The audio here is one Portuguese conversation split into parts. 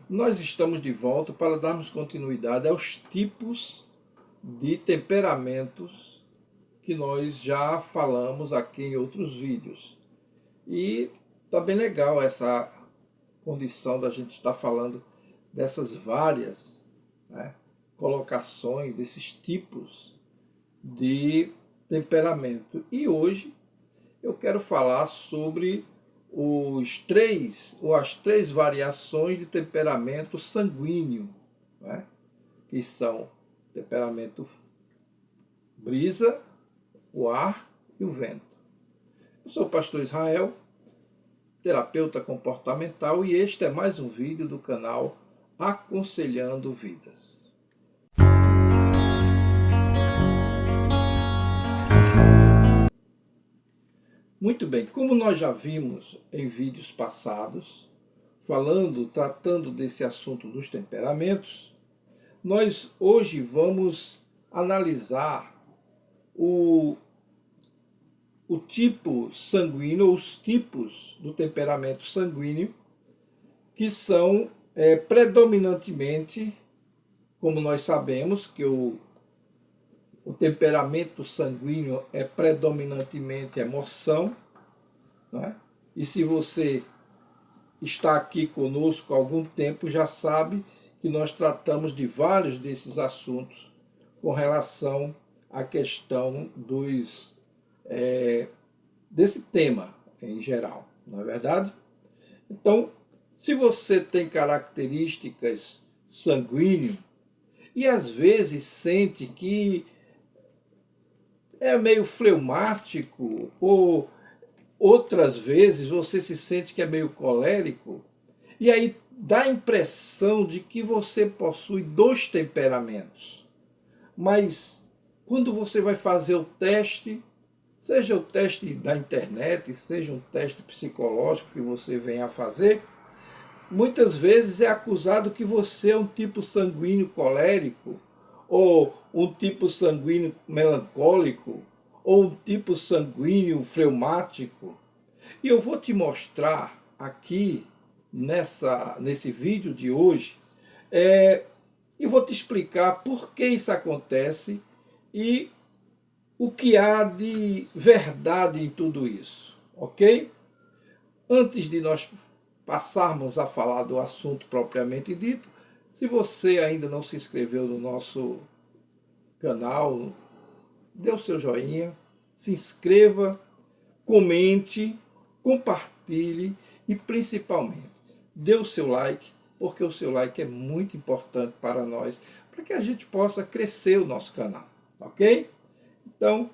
Nós estamos de volta para darmos continuidade aos tipos de temperamentos que nós já falamos aqui em outros vídeos. E tá bem legal essa condição da gente estar falando dessas várias, né, colocações, desses tipos de temperamento. E hoje eu quero falar sobre as três variações de temperamento sanguíneo, né? Que são temperamento brisa, o ar e o vento. Eu sou o pastor Israel, terapeuta comportamental, e este é mais um vídeo do canal Aconselhando Vidas. Muito bem, como nós já vimos em vídeos passados, tratando desse assunto dos temperamentos, nós hoje vamos analisar o tipo sanguíneo, os tipos do temperamento sanguíneo, que são predominantemente, como nós sabemos, que o temperamento sanguíneo é predominantemente emoção, né? E se você está aqui conosco há algum tempo, já sabe que nós tratamos de vários desses assuntos com relação à questão desse tema em geral, não é verdade? Então, se você tem características sanguíneas e às vezes sente que é meio fleumático, ou outras vezes você se sente que é meio colérico, e aí dá a impressão de que você possui dois temperamentos. Mas quando você vai fazer o teste, seja o teste da internet, seja um teste psicológico que você venha a fazer, muitas vezes é acusado que você é um tipo sanguíneo colérico, ou um tipo sanguíneo melancólico, ou um tipo sanguíneo fleumático. E eu vou te mostrar aqui, nesse vídeo de hoje, e vou te explicar por que isso acontece e o que há de verdade em tudo isso, ok? Antes de nós passarmos a falar do assunto propriamente dito, se você ainda não se inscreveu no nosso canal, dê o seu joinha, se inscreva, comente, compartilhe e principalmente dê o seu like, porque o seu like é muito importante para nós, para que a gente possa crescer o nosso canal, ok? Então,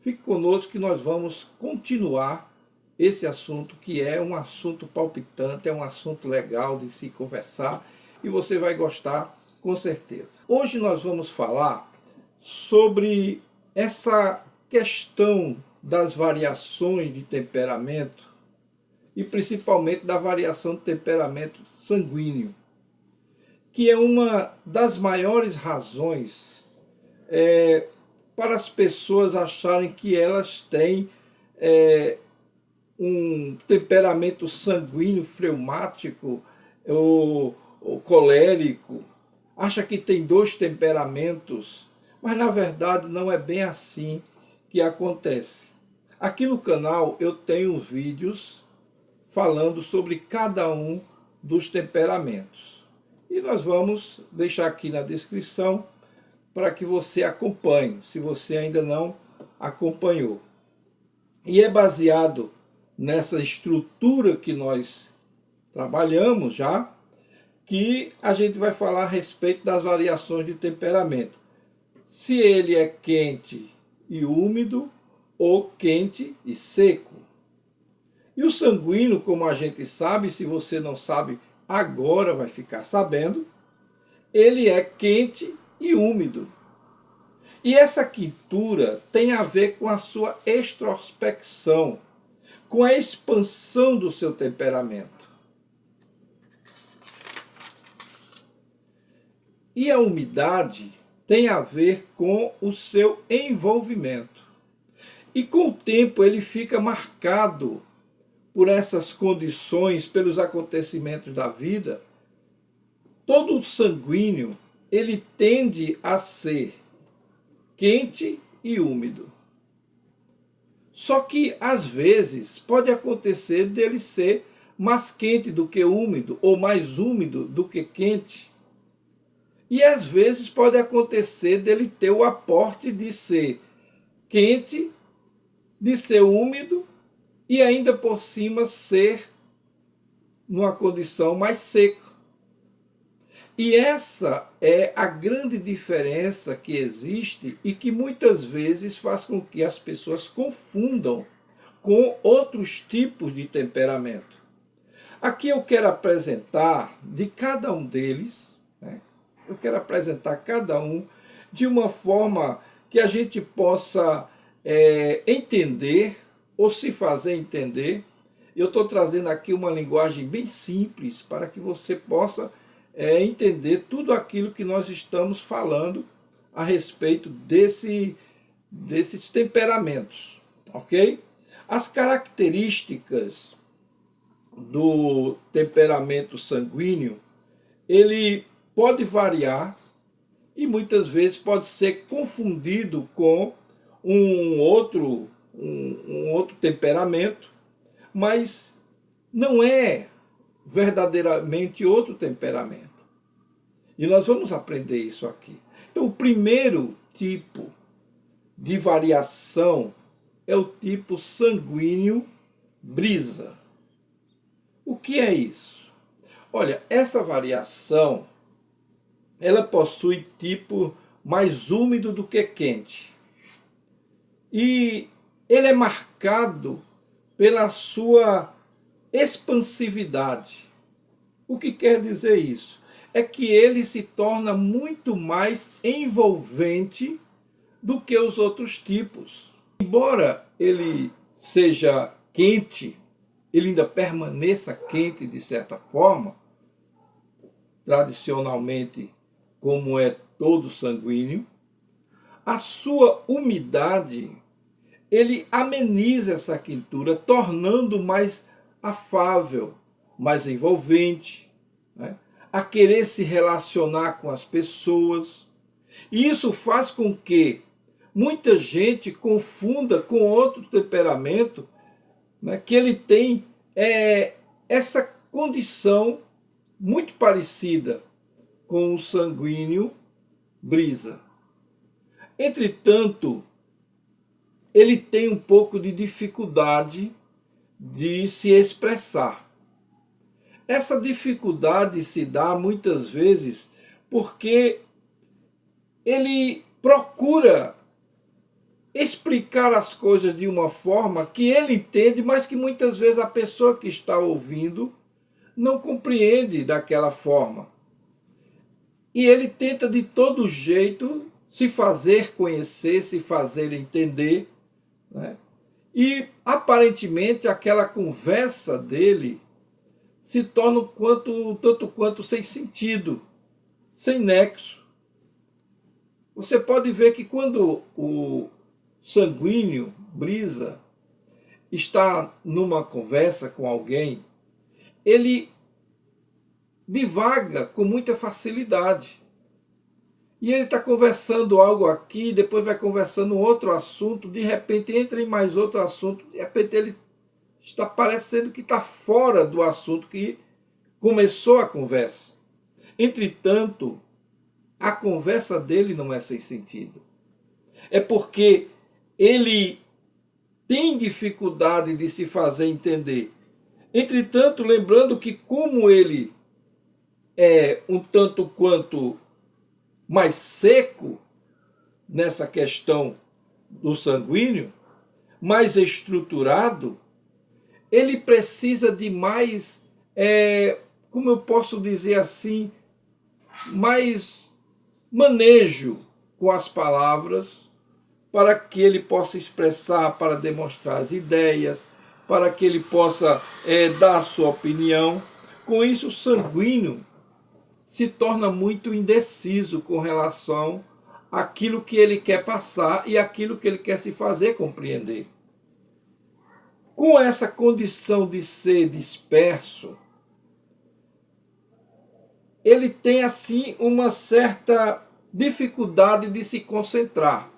fique conosco que nós vamos continuar esse assunto, que é um assunto palpitante, é um assunto legal de se conversar, e você vai gostar com certeza. Hoje nós vamos falar sobre essa questão das variações de temperamento e principalmente da variação de temperamento sanguíneo, que é uma das maiores razões para as pessoas acharem que elas têm um temperamento sanguíneo fleumático ou colérico, acha que tem dois temperamentos, mas na verdade não é bem assim que acontece. Aqui no canal eu tenho vídeos falando sobre cada um dos temperamentos. E nós vamos deixar aqui na descrição para que você acompanhe, se você ainda não acompanhou. E é baseado nessa estrutura que nós trabalhamos já, que a gente vai falar a respeito das variações de temperamento. Se ele é quente e úmido ou quente e seco. E o sanguíneo, como a gente sabe, se você não sabe, agora vai ficar sabendo, ele é quente e úmido. E essa quintura tem a ver com a sua extrospecção, com a expansão do seu temperamento. E a umidade tem a ver com o seu envolvimento. E com o tempo ele fica marcado por essas condições, pelos acontecimentos da vida, todo sanguíneo ele tende a ser quente e úmido. Só que às vezes pode acontecer dele ser mais quente do que úmido ou mais úmido do que quente. E às vezes pode acontecer dele ter o aporte de ser quente, de ser úmido e ainda por cima ser numa condição mais seca. E essa é a grande diferença que existe e que muitas vezes faz com que as pessoas confundam com outros tipos de temperamento. Aqui eu quero apresentar de cada um deles, né? Eu quero apresentar cada um de uma forma que a gente possa entender ou se fazer entender. Eu estou trazendo aqui uma linguagem bem simples para que você possa entender tudo aquilo que nós estamos falando a respeito desses temperamentos, ok? As características do temperamento sanguíneo, ele pode variar e muitas vezes pode ser confundido com um outro temperamento, mas não é verdadeiramente outro temperamento. E nós vamos aprender isso aqui. Então, o primeiro tipo de variação é o tipo sanguíneo brisa. O que é isso? Olha, essa variação, ela possui tipo mais úmido do que quente. E ele é marcado pela sua expansividade. O que quer dizer isso? É que ele se torna muito mais envolvente do que os outros tipos. Embora ele seja quente, ele ainda permaneça quente de certa forma, tradicionalmente, como é todo sanguíneo, a sua umidade, ele ameniza essa quentura, tornando mais afável, mais envolvente, né? A querer se relacionar com as pessoas. E isso faz com que muita gente confunda com outro temperamento, né, que ele tem essa condição muito parecida com o sanguíneo brisa. Entretanto, ele tem um pouco de dificuldade de se expressar. Essa dificuldade se dá muitas vezes porque ele procura explicar as coisas de uma forma que ele entende, mas que muitas vezes a pessoa que está ouvindo não compreende daquela forma. E ele tenta de todo jeito se fazer conhecer, se fazer entender, né? E aparentemente aquela conversa dele se torna tanto quanto sem sentido, sem nexo. Você pode ver que quando o sanguíneo brisa está numa conversa com alguém, ele divaga com muita facilidade. E ele está conversando algo aqui, depois vai conversando outro assunto, de repente entra em mais outro assunto, de repente ele está parecendo que está fora do assunto que começou a conversa. Entretanto, a conversa dele não é sem sentido. É porque ele tem dificuldade de se fazer entender. Entretanto, lembrando que como ele é um tanto quanto mais seco nessa questão do sanguíneo, mais estruturado, ele precisa de mais, como eu posso dizer assim, mais manejo com as palavras, para que ele possa expressar, para demonstrar as ideias, para que ele possa dar a sua opinião. Com isso, o sanguíneo se torna muito indeciso com relação àquilo que ele quer passar e àquilo que ele quer se fazer compreender. Com essa condição de ser disperso, ele tem assim uma certa dificuldade de se concentrar.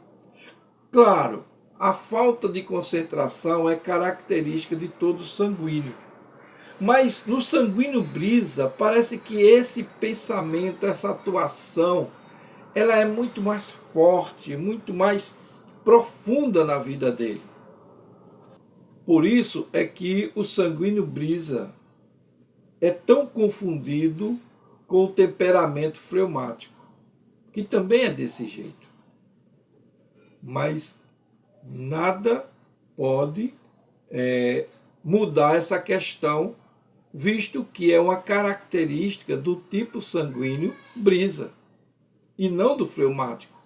Claro, a falta de concentração é característica de todo sanguíneo. Mas no sanguíneo brisa, parece que esse pensamento, essa atuação, ela é muito mais forte, muito mais profunda na vida dele. Por isso é que o sanguíneo brisa é tão confundido com o temperamento fleumático, que também é desse jeito. Mas nada pode mudar essa questão, visto que é uma característica do tipo sanguíneo brisa e não do fleumático,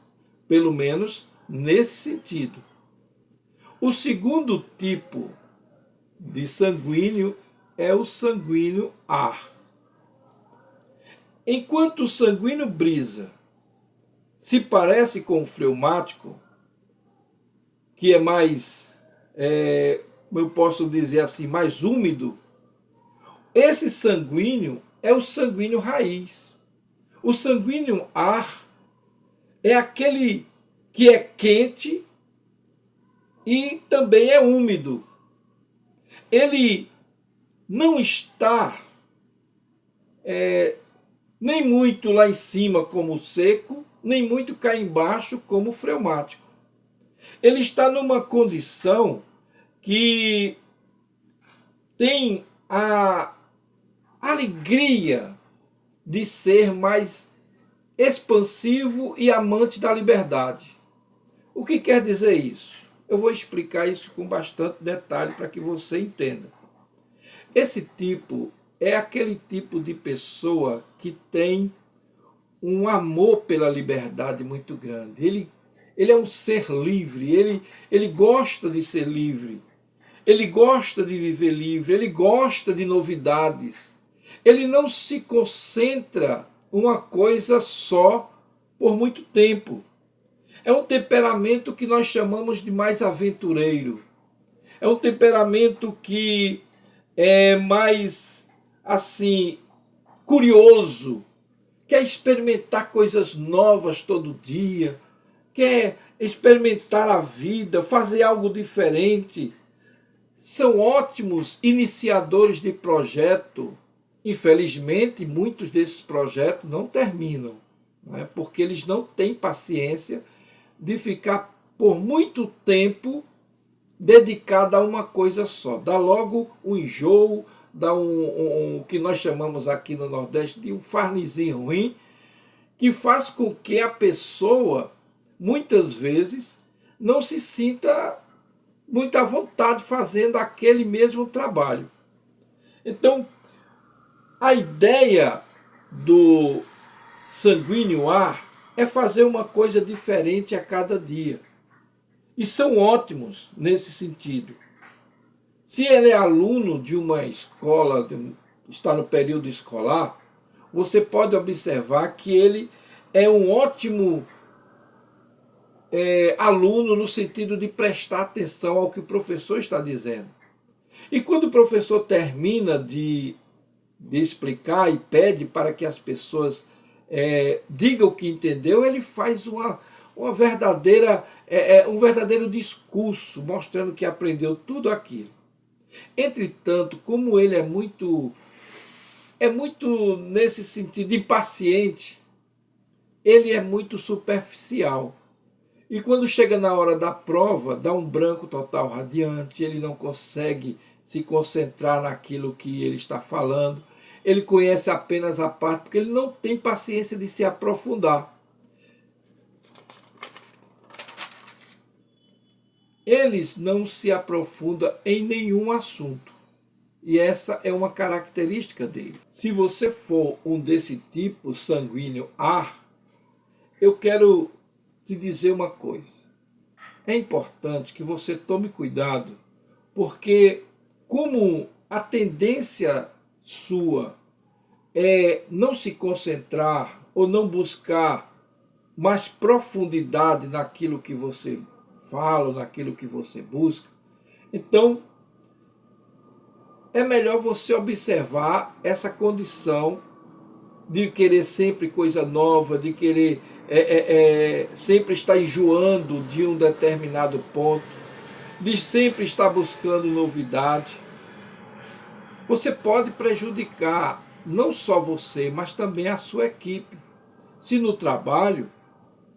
pelo menos nesse sentido. O segundo tipo de sanguíneo é o sanguíneo ar. Enquanto o sanguíneo brisa se parece com o fleumático, que é mais, eu posso dizer assim, mais úmido, esse sanguíneo é o sanguíneo raiz. O sanguíneo ar é aquele que é quente e também é úmido. Ele não está nem muito lá em cima como o seco, nem muito cá embaixo como o fleumático. Ele está numa condição que tem a alegria de ser mais expansivo e amante da liberdade. O que quer dizer isso? Eu vou explicar isso com bastante detalhe para que você entenda. Esse tipo é aquele tipo de pessoa que tem um amor pela liberdade muito grande. Ele é um ser livre, ele gosta de ser livre, ele gosta de viver livre, ele gosta de novidades. Ele não se concentra uma coisa só por muito tempo. É um temperamento que nós chamamos de mais aventureiro. É um temperamento que é mais, assim, curioso, quer experimentar coisas novas todo dia, quer experimentar a vida, fazer algo diferente. São ótimos iniciadores de projeto. Infelizmente, muitos desses projetos não terminam, né? Porque eles não têm paciência de ficar por muito tempo dedicado a uma coisa só. Dá logo um enjoo, dá um que nós chamamos aqui no Nordeste de um farnizinho ruim, que faz com que a pessoa, muitas vezes, não se sinta muito à vontade fazendo aquele mesmo trabalho. Então, a ideia do sanguíneo ar é fazer uma coisa diferente a cada dia. E são ótimos nesse sentido. Se ele é aluno de uma escola, está no período escolar, você pode observar que ele é um ótimo aluno no sentido de prestar atenção ao que o professor está dizendo. E quando o professor termina de explicar e pede para que as pessoas digam o que entendeu, ele faz uma verdadeira, um verdadeiro discurso, mostrando que aprendeu tudo aquilo. Entretanto, como ele é muito nesse sentido impaciente, ele é muito superficial. E quando chega na hora da prova, dá um branco total radiante, ele não consegue se concentrar naquilo que ele está falando, ele conhece apenas a parte, porque ele não tem paciência de se aprofundar. Eles não se aprofundam em nenhum assunto. E essa é uma característica dele. Se você for um desse tipo sanguíneo ar, eu quero te dizer uma coisa. É importante que você tome cuidado, porque como a tendência sua é não se concentrar ou não buscar mais profundidade naquilo que você fala, naquilo que você busca, então é melhor você observar essa condição de querer sempre coisa nova, de querer sempre estar enjoando de um determinado ponto, de sempre estar buscando novidade. Você pode prejudicar não só você, mas também a sua equipe. Se no trabalho,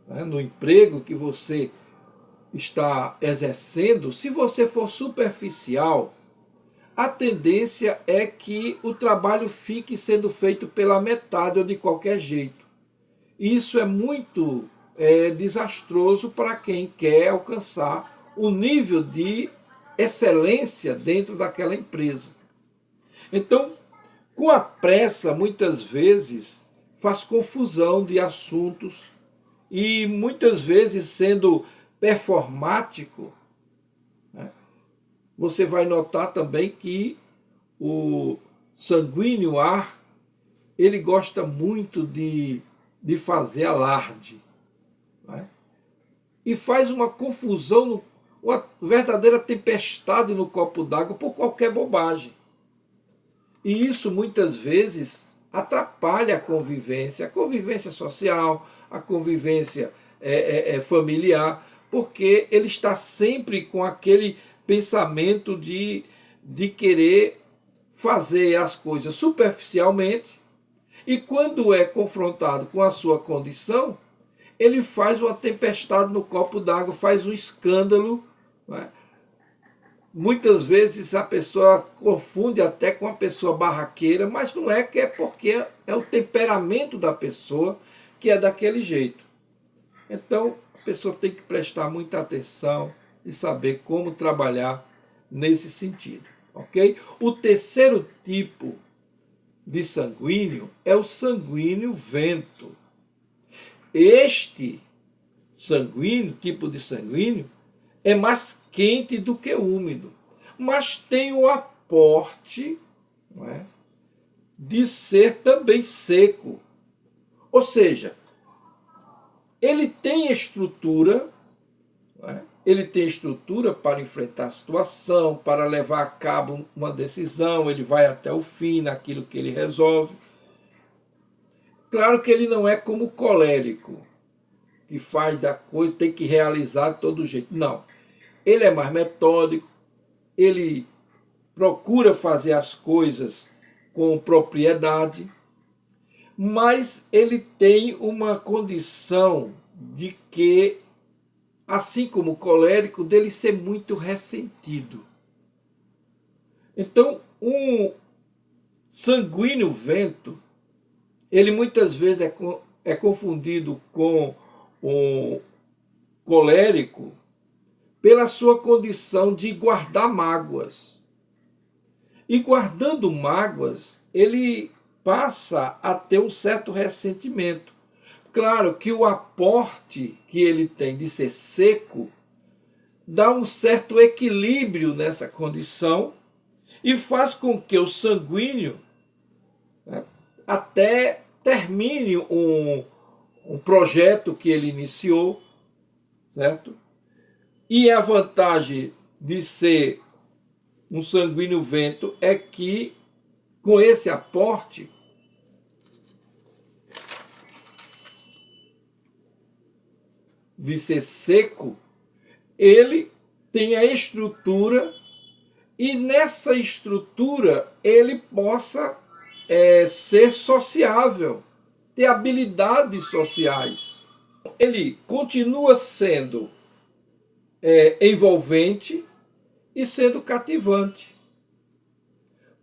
né, no emprego que você está exercendo, se você for superficial, a tendência é que o trabalho fique sendo feito pela metade ou de qualquer jeito. Isso é muito desastroso para quem quer alcançar o nível de excelência dentro daquela empresa. Então, com a pressa, muitas vezes, faz confusão de assuntos e muitas vezes, sendo performático, né, você vai notar também que o sanguíneo ar, ele gosta muito de fazer alarde, né, e faz uma confusão, uma verdadeira tempestade no copo d'água por qualquer bobagem. E isso muitas vezes atrapalha a convivência social, a convivência familiar, porque ele está sempre com aquele pensamento de querer fazer as coisas superficialmente, e quando é confrontado com a sua condição, ele faz uma tempestade no copo d'água, faz um escândalo, né? Muitas vezes a pessoa confunde até com a pessoa barraqueira, mas não é, que é porque é o temperamento da pessoa que é daquele jeito. Então, a pessoa tem que prestar muita atenção e saber como trabalhar nesse sentido, ok? O terceiro tipo de sanguíneo é o sanguíneo vento. Este tipo de sanguíneo, é mais quente do que úmido, mas tem o aporte, não é, de ser também seco. Ou seja, ele tem estrutura, não é? Ele tem estrutura para enfrentar a situação, para levar a cabo uma decisão, ele vai até o fim naquilo que ele resolve. Claro que ele não é como o colérico, que faz da coisa, tem que realizar de todo jeito. Não. Ele é mais metódico, ele procura fazer as coisas com propriedade, mas ele tem uma condição de que, assim como o colérico, dele ser muito ressentido. Então, um sanguíneo vento, ele muitas vezes é confundido com um colérico pela sua condição de guardar mágoas. E guardando mágoas, ele passa a ter um certo ressentimento. Claro que o aporte que ele tem de ser seco dá um certo equilíbrio nessa condição e faz com que o sanguíneo, né, até termine um projeto que ele iniciou, certo? E a vantagem de ser um sanguíneo vento é que, com esse aporte, de ser seco, ele tem a estrutura, e nessa estrutura ele possa ser sociável, ter habilidades sociais. Ele continua sendo envolvente e sendo cativante,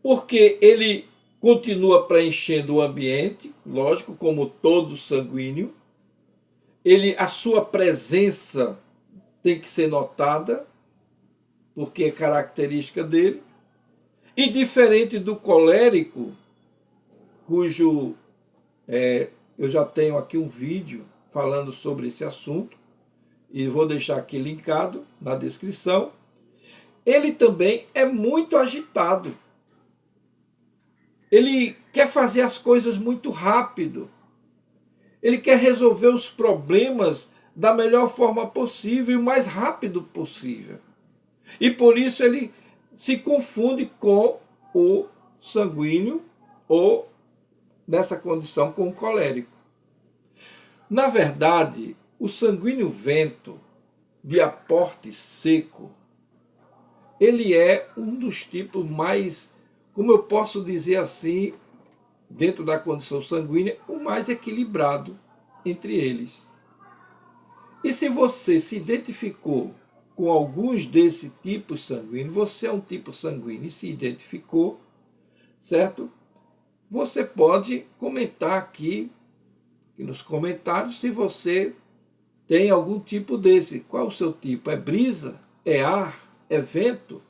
porque ele continua preenchendo o ambiente, lógico, como todo sanguíneo. A sua presença tem que ser notada, porque é característica dele. E diferente do colérico, cujo eu já tenho aqui um vídeo falando sobre esse assunto, e vou deixar aqui linkado na descrição, ele também é muito agitado. Ele quer fazer as coisas muito rápido. Ele quer resolver os problemas da melhor forma possível e o mais rápido possível. E por isso ele se confunde com o sanguíneo ou nessa condição com o colérico. Na verdade, o sanguíneo vento de aporte seco, ele é um dos tipos mais, como eu posso dizer assim, dentro da condição sanguínea, o mais equilibrado entre eles. E se você se identificou com alguns desses tipos sanguíneos, você é um tipo sanguíneo e se identificou, certo? Você pode comentar aqui nos comentários se você tem algum tipo desse. Qual é o seu tipo? É brisa? É ar? É vento?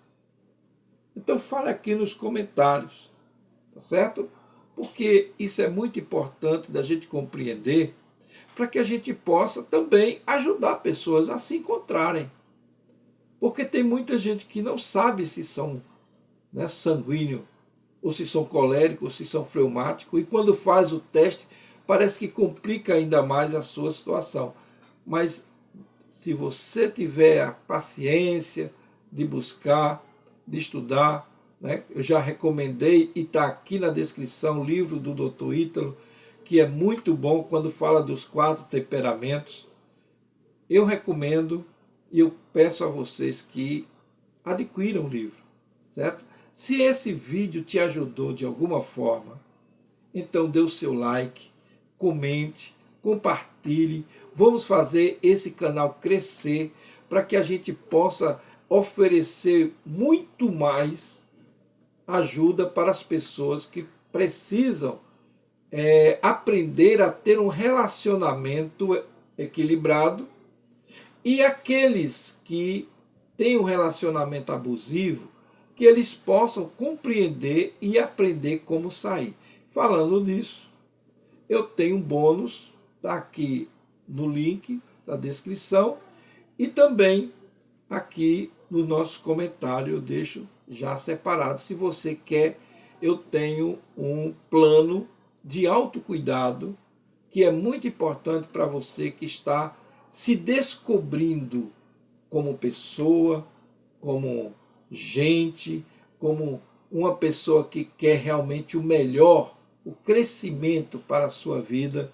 Então fale aqui nos comentários, tá certo? Porque isso é muito importante da gente compreender para que a gente possa também ajudar pessoas a se encontrarem. Porque tem muita gente que não sabe se são, né, sanguíneo, ou se são coléricos, ou se são fleumáticos, e quando faz o teste, parece que complica ainda mais a sua situação. Mas se você tiver a paciência de buscar, de estudar, né, eu já recomendei e está aqui na descrição o livro do Dr. Ítalo, que é muito bom quando fala dos 4 temperamentos. Eu recomendo e eu peço a vocês que adquiram o livro, certo? Se esse vídeo te ajudou de alguma forma, então dê o seu like, comente, compartilhe. Vamos fazer esse canal crescer para que a gente possa oferecer muito mais ajuda para as pessoas que precisam aprender a ter um relacionamento equilibrado, e aqueles que têm um relacionamento abusivo, que eles possam compreender e aprender como sair. Falando nisso, eu tenho um bônus, está aqui no link da descrição, e também aqui no nosso comentário eu deixo já separado. Se você quer, eu tenho um plano de autocuidado que é muito importante para você que está se descobrindo como pessoa, como gente, como uma pessoa que quer realmente o melhor, o crescimento para a sua vida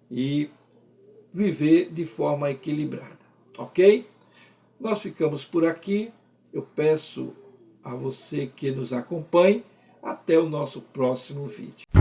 e viver de forma equilibrada, ok? Nós ficamos por aqui. Eu peço a você que nos acompanhe. Até o nosso próximo vídeo.